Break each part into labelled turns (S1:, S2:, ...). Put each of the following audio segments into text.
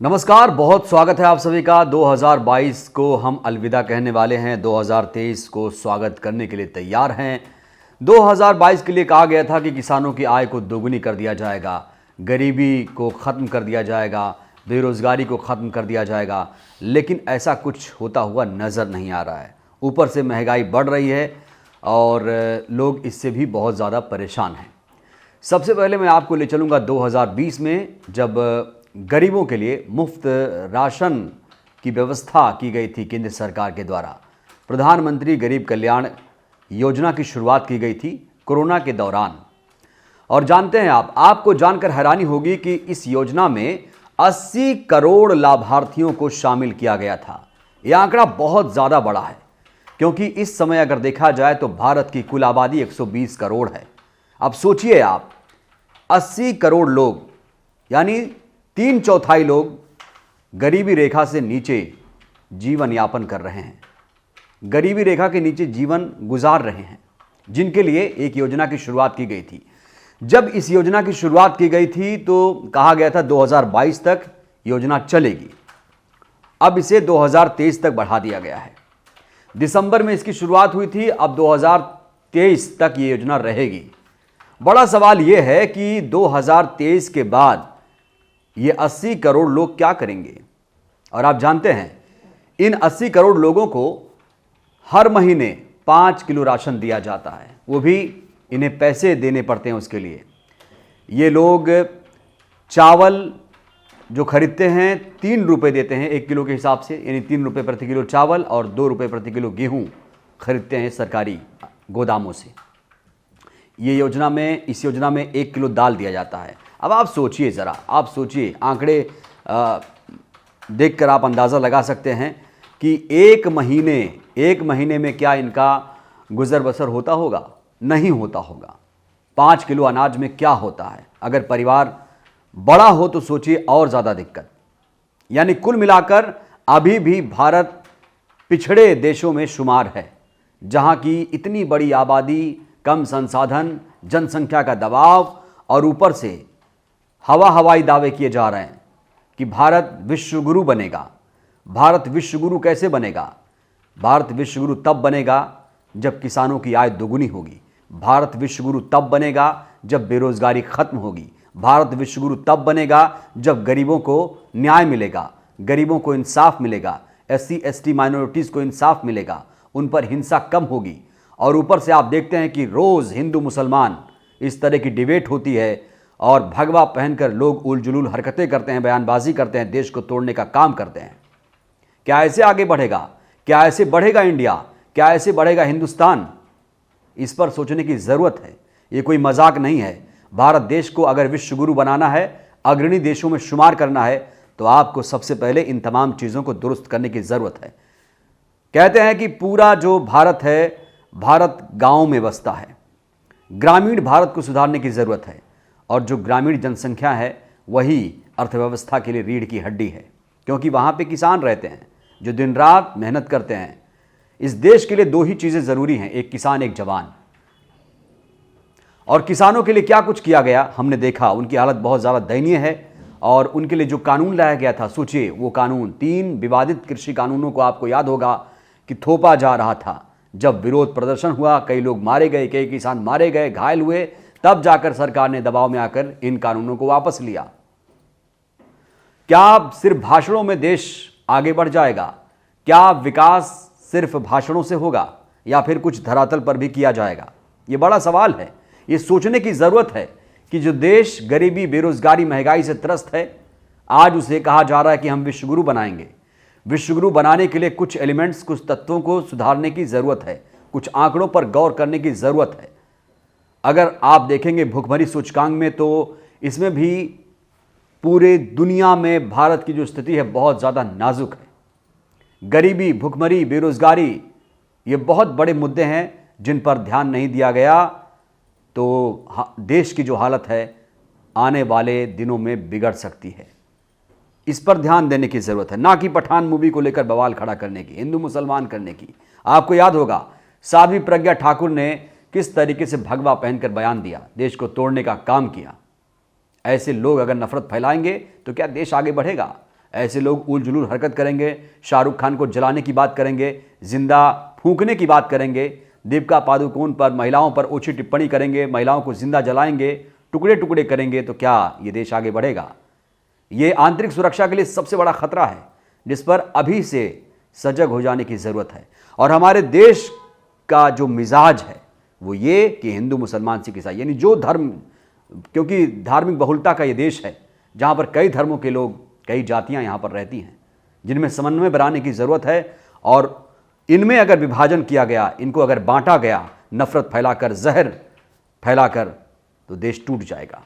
S1: नमस्कार, बहुत स्वागत है आप सभी का। 2022 को हम अलविदा कहने वाले हैं, 2023 को स्वागत करने के लिए तैयार हैं। 2022 के लिए कहा गया था कि किसानों की आय को दोगुनी कर दिया जाएगा, गरीबी को ख़त्म कर दिया जाएगा, बेरोज़गारी को ख़त्म कर दिया जाएगा, लेकिन ऐसा कुछ होता हुआ नज़र नहीं आ रहा है। ऊपर से महंगाई बढ़ रही है और लोग इससे भी बहुत ज़्यादा परेशान हैं। सबसे पहले मैं आपको ले चलूँगा 2020 में, जब गरीबों के लिए मुफ्त राशन की व्यवस्था की गई थी केंद्र सरकार के द्वारा। प्रधानमंत्री गरीब कल्याण योजना की शुरुआत की गई थी कोरोना के दौरान। और जानते हैं आपको जानकर हैरानी होगी कि इस योजना में 80 करोड़ लाभार्थियों को शामिल किया गया था। यह आंकड़ा बहुत ज़्यादा बड़ा है, क्योंकि इस समय अगर देखा जाए तो भारत की कुल आबादी 120 करोड़ है। अब सोचिए आप, 80 करोड़ लोग, यानी 3/4 लोग गरीबी रेखा से नीचे जीवन यापन कर रहे हैं, गरीबी रेखा के नीचे जीवन गुजार रहे हैं, जिनके लिए एक योजना की शुरुआत की गई थी। जब इस योजना की शुरुआत की गई थी तो कहा गया था 2022 तक योजना चलेगी। अब इसे 2023 तक बढ़ा दिया गया है। दिसंबर में इसकी शुरुआत हुई थी, अब 2023 तक ये योजना रहेगी। बड़ा सवाल यह है कि 2023 के बाद ये 80 करोड़ लोग क्या करेंगे। और आप जानते हैं, इन 80 करोड़ लोगों को हर महीने 5 किलो राशन दिया जाता है, वो भी इन्हें पैसे देने पड़ते हैं उसके लिए। ये लोग चावल जो खरीदते हैं 3 रुपये देते हैं 1 किलो के हिसाब से, यानी 3 रुपये प्रति किलो चावल और 2 रुपये प्रति किलो गेहूँ खरीदते हैं सरकारी गोदामों से। इस योजना में 1 किलो दाल दिया जाता है। अब आप सोचिए ज़रा, आप सोचिए, आंकड़े देखकर आप अंदाज़ा लगा सकते हैं कि एक महीने में क्या इनका गुजर बसर होता होगा? नहीं होता होगा। 5 किलो अनाज में क्या होता है? अगर परिवार बड़ा हो तो सोचिए और ज़्यादा दिक्कत। यानी कुल मिलाकर अभी भी भारत पिछड़े देशों में शुमार है, जहाँ की इतनी बड़ी आबादी, कम संसाधन, जनसंख्या का दबाव, और ऊपर से हवाई दावे किए जा रहे हैं कि भारत विश्वगुरु बनेगा। भारत विश्वगुरु कैसे बनेगा? भारत विश्वगुरु तब बनेगा जब किसानों की आय दोगुनी होगी। भारत विश्वगुरु तब बनेगा जब बेरोजगारी खत्म होगी। भारत विश्वगुरु तब बनेगा जब गरीबों को न्याय मिलेगा, गरीबों को इंसाफ मिलेगा, SC ST माइनॉरिटीज़ को इंसाफ मिलेगा, उन पर हिंसा कम होगी। और ऊपर से आप देखते हैं कि रोज़ हिंदू मुसलमान इस तरह की डिबेट होती है और भगवा पहनकर लोग उलझुल हरकतें करते हैं, बयानबाजी करते हैं, देश को तोड़ने का काम करते हैं। क्या ऐसे आगे बढ़ेगा? क्या ऐसे बढ़ेगा इंडिया? क्या ऐसे बढ़ेगा हिंदुस्तान? इस पर सोचने की ज़रूरत है। ये कोई मजाक नहीं है। भारत देश को अगर विश्वगुरु बनाना है, अग्रणी देशों में शुमार करना है, तो आपको सबसे पहले इन तमाम चीज़ों को दुरुस्त करने की ज़रूरत है। कहते हैं कि पूरा जो भारत है, भारत गाँव में बसता है। ग्रामीण भारत को सुधारने की ज़रूरत है, और जो ग्रामीण जनसंख्या है वही अर्थव्यवस्था के लिए रीढ़ की हड्डी है, क्योंकि वहाँ पे किसान रहते हैं जो दिन रात मेहनत करते हैं। इस देश के लिए 2 ही चीज़ें ज़रूरी हैं, एक किसान, एक जवान। और किसानों के लिए क्या कुछ किया गया हमने देखा, उनकी हालत बहुत ज़्यादा दयनीय है। और उनके लिए जो कानून लाया गया था, सोचिए, वो कानून 3 विवादित कृषि कानूनों को आपको याद होगा कि थोपा जा रहा था। जब विरोध प्रदर्शन हुआ, कई लोग मारे गए, कई किसान मारे गए, घायल हुए, तब जाकर सरकार ने दबाव में आकर इन कानूनों को वापस लिया। क्या सिर्फ भाषणों में देश आगे बढ़ जाएगा? क्या विकास सिर्फ भाषणों से होगा, या फिर कुछ धरातल पर भी किया जाएगा? ये बड़ा सवाल है। ये सोचने की जरूरत है कि जो देश गरीबी, बेरोजगारी, महंगाई से त्रस्त है, आज उसे कहा जा रहा है कि हम विश्वगुरु बनाएंगे। विश्वगुरु बनाने के लिए कुछ एलिमेंट्स, कुछ तत्वों को सुधारने की जरूरत है, कुछ आंकड़ों पर गौर करने की जरूरत है। अगर आप देखेंगे भुखमरी सूचकांक में, तो इसमें भी पूरे दुनिया में भारत की जो स्थिति है बहुत ज़्यादा नाजुक है। गरीबी, भुखमरी, बेरोजगारी, ये बहुत बड़े मुद्दे हैं जिन पर ध्यान नहीं दिया गया तो देश की जो हालत है आने वाले दिनों में बिगड़ सकती है। इस पर ध्यान देने की ज़रूरत है, ना कि पठान मूवी को लेकर बवाल खड़ा करने की, हिंदू मुसलमान करने की। आपको याद होगा साध्वी प्रज्ञा ठाकुर ने किस तरीके से भगवा पहनकर बयान दिया, देश को तोड़ने का काम किया। ऐसे लोग अगर नफरत फैलाएंगे तो क्या देश आगे बढ़ेगा? ऐसे लोग उल जुलूल हरकत करेंगे, शाहरुख खान को जलाने की बात करेंगे, जिंदा फूंकने की बात करेंगे, दीपिका पादुकोण पर, महिलाओं पर ओछी टिप्पणी करेंगे, महिलाओं को जिंदा जलाएंगे, टुकड़े टुकड़े करेंगे, तो क्या ये देश आगे बढ़ेगा? ये आंतरिक सुरक्षा के लिए सबसे बड़ा खतरा है, जिस पर अभी से सजग हो जाने की ज़रूरत है। और हमारे देश का जो मिजाज है वो ये कि हिंदू, मुसलमान, सिख, ईसाई, यानी जो धर्म, क्योंकि धार्मिक बहुलता का ये देश है जहाँ पर कई धर्मों के लोग, कई जातियाँ यहाँ पर रहती हैं, जिनमें समन्वय बनाने की ज़रूरत है। और इनमें अगर विभाजन किया गया, इनको अगर बांटा गया, नफरत फैलाकर, जहर फैलाकर, तो देश टूट जाएगा।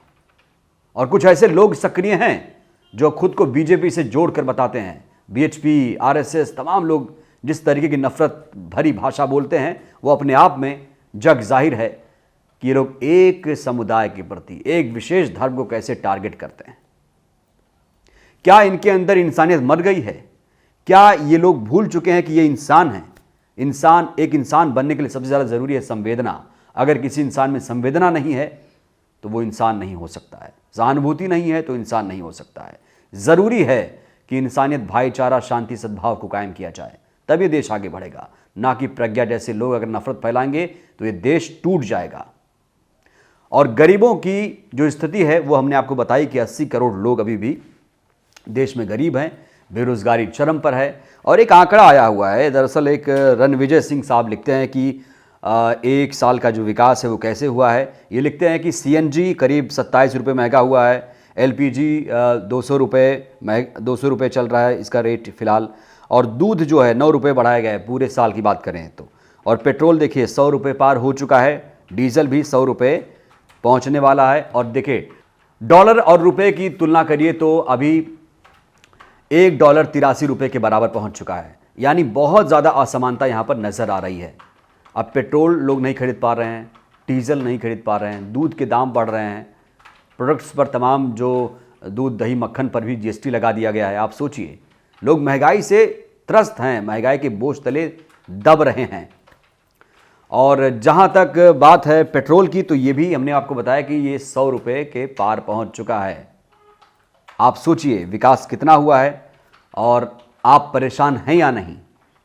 S1: और कुछ ऐसे लोग सक्रिय हैं जो खुद को बीजेपी से जोड़कर बताते हैं, बीएचपी, आरएसएस, तमाम लोग जिस तरीके की नफरत भरी भाषा बोलते हैं, वो अपने आप में जग जाहिर है कि ये लोग एक समुदाय के प्रति, एक विशेष धर्म को कैसे टारगेट करते हैं। क्या इनके अंदर इंसानियत मर गई है? क्या ये लोग भूल चुके हैं कि ये इंसान हैं? एक इंसान बनने के लिए सबसे ज़्यादा ज़रूरी है संवेदना। अगर किसी इंसान में संवेदना नहीं है तो वो इंसान नहीं हो सकता है। सहानुभूति नहीं है तो इंसान नहीं हो सकता है। ज़रूरी है कि इंसानियत, भाईचारा, शांति, सद्भाव को कायम किया जाए, तब ये देश आगे बढ़ेगा। ना कि प्रज्ञा जैसे लोग अगर नफरत फैलाएंगे तो ये देश टूट जाएगा। और गरीबों की जो स्थिति है वो हमने आपको बताई कि 80 करोड़ लोग अभी भी देश में गरीब हैं, बेरोजगारी चरम पर है। और एक आंकड़ा आया हुआ है, दरअसल एक रणविजय सिंह साहब लिखते हैं कि एक साल का जो विकास है वो कैसे हुआ है। ये लिखते हैं कि सीएनजी करीब 27 रुपये महंगा हुआ है, एलपीजी 200 रुपये चल रहा है इसका रेट फ़िलहाल, और दूध जो है 9 रुपये बढ़ाया गया है पूरे साल की बात करें तो। और पेट्रोल देखिए 100 रुपये पार हो चुका है, डीजल भी 100 रुपये पहुँचने वाला है। और देखिए डॉलर और रुपये की तुलना करिए तो अभी $1 83 रुपये के बराबर पहुंच चुका है। यानी बहुत ज़्यादा असमानता यहाँ पर नज़र आ रही है। अब पेट्रोल लोग नहीं खरीद पा रहे हैं, डीजल नहीं खरीद पा रहे हैं, दूध के दाम बढ़ रहे हैं, प्रोडक्ट्स पर, तमाम जो दूध, दही, मक्खन पर भी जीएसटी लगा दिया गया है। आप सोचिए, लोग महंगाई से त्रस्त हैं, महंगाई के बोझ तले दब रहे हैं। और जहाँ तक बात है पेट्रोल की, तो ये भी हमने आपको बताया कि ये 100 रुपये के पार पहुँच चुका है। आप सोचिए विकास कितना हुआ है। और आप परेशान हैं या नहीं?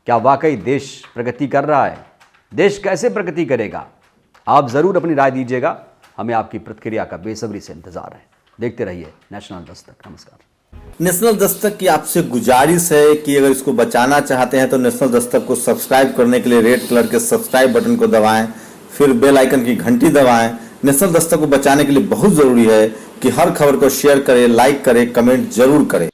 S1: क्या वाकई देश प्रगति कर रहा है? देश कैसे प्रगति करेगा? आप ज़रूर अपनी राय दीजिएगा। हमें आपकी प्रतिक्रिया का बेसब्री से इंतजार है। देखते रहिए नेशनल दस्तक। नमस्कार।
S2: नेशनल दस्तक की आपसे गुजारिश है कि अगर इसको बचाना चाहते हैं तो नेशनल दस्तक को सब्सक्राइब करने के लिए रेड कलर के सब्सक्राइब बटन को दबाएं, फिर बेल आइकन की घंटी दबाएं। नेशनल दस्तक को बचाने के लिए बहुत जरूरी है कि हर खबर को शेयर करें, लाइक करें, कमेंट जरूर करें।